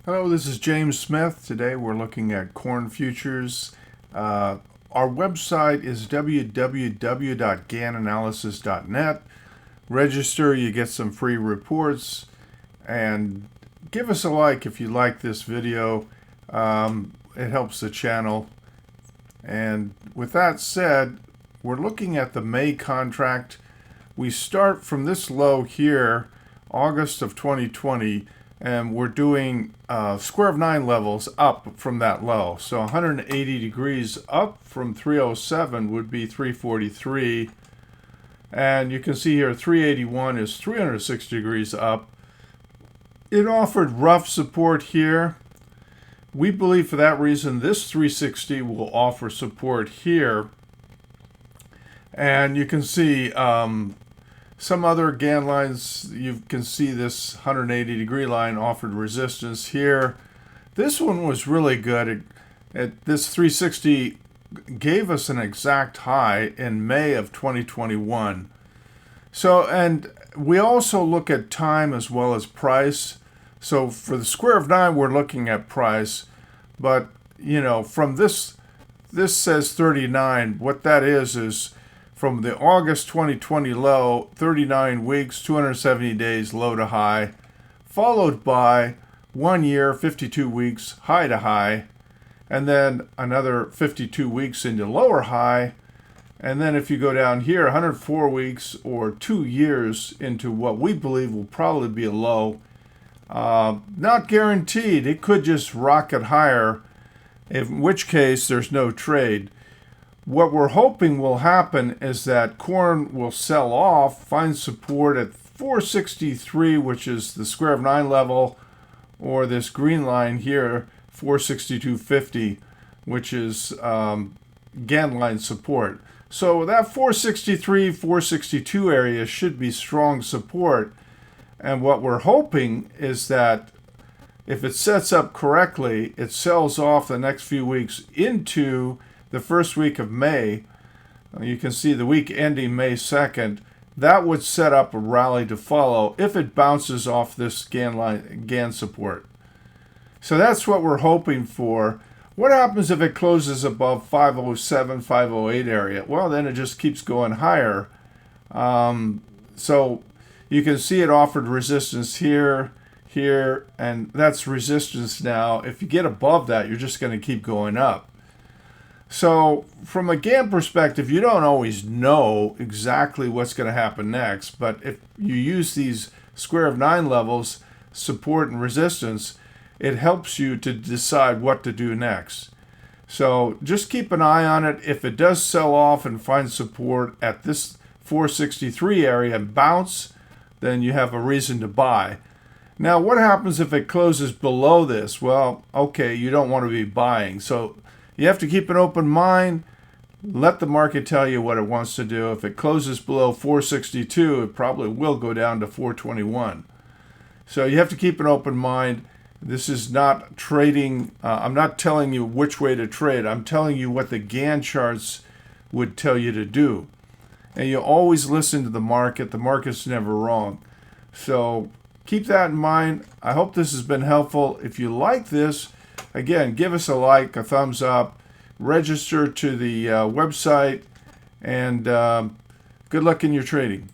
Hello, this is James Smith. Today we're looking at corn futures. Our website is www.ganalysis.net. Register, you get some free reports, and give us a like if you like this video. It helps the channel. And with that said, we're looking at the May contract. We start from this low here, August of 2020, and we're doing square of 9 levels up from that low. So 180 degrees up from 307 would be 343. And you can see here 381 is 360 degrees up. It offered rough support here. We believe for that reason this 360 will offer support here. And you can see some other Gann lines. You can see this 180 degree line offered resistance here. This one was really good. This 360 gave us an exact high in May of 2021. So, and we also look at time as well as price. So for the square of 9, we're looking at price. But, you know, from this says 39. What that is from the August 2020 low, 39 weeks, 270 days low to high, followed by 1 year, 52 weeks, high to high, and then another 52 weeks into lower high. And then if you go down here, 104 weeks or 2 years into what we believe will probably be a low. Not guaranteed. It could just rocket higher, in which case there's no trade. What we're hoping will happen is that corn will sell off, find support at 463, which is the square of 9 level, or this green line here, 462.50, which is Gann line support. So that 463, 462 area should be strong support. And what we're hoping is that if it sets up correctly, it sells off the next few weeks into the first week of May. You can see the week ending May 2nd. That would set up a rally to follow if it bounces off this Gann support. So that's what we're hoping for. What happens if it closes above 507, 508 area? Well, then it just keeps going higher. So you can see it offered resistance here, here, and that's resistance now. If you get above that, you're just going to keep going up. So from a Gann perspective, you don't always know exactly what's going to happen next. But if you use these square of 9 levels, support and resistance, it helps you to decide what to do next. So just keep an eye on it. If it does sell off and find support at this 463 area and bounce, then you have a reason to buy. Now, what happens if it closes below this? Well, okay, you don't want to be buying. So you have to keep an open mind. Let the market tell you what it wants to do. If it closes below 462, it probably will go down to 421. So you have to keep an open mind. This is not trading. I'm not telling you which way to trade. I'm telling you what the Gann charts would tell you to do. And you always listen to the market. The market's never wrong. So keep that in mind. I hope this has been helpful. If you like this, again, give us a like, a thumbs up, register to the website, and good luck in your trading.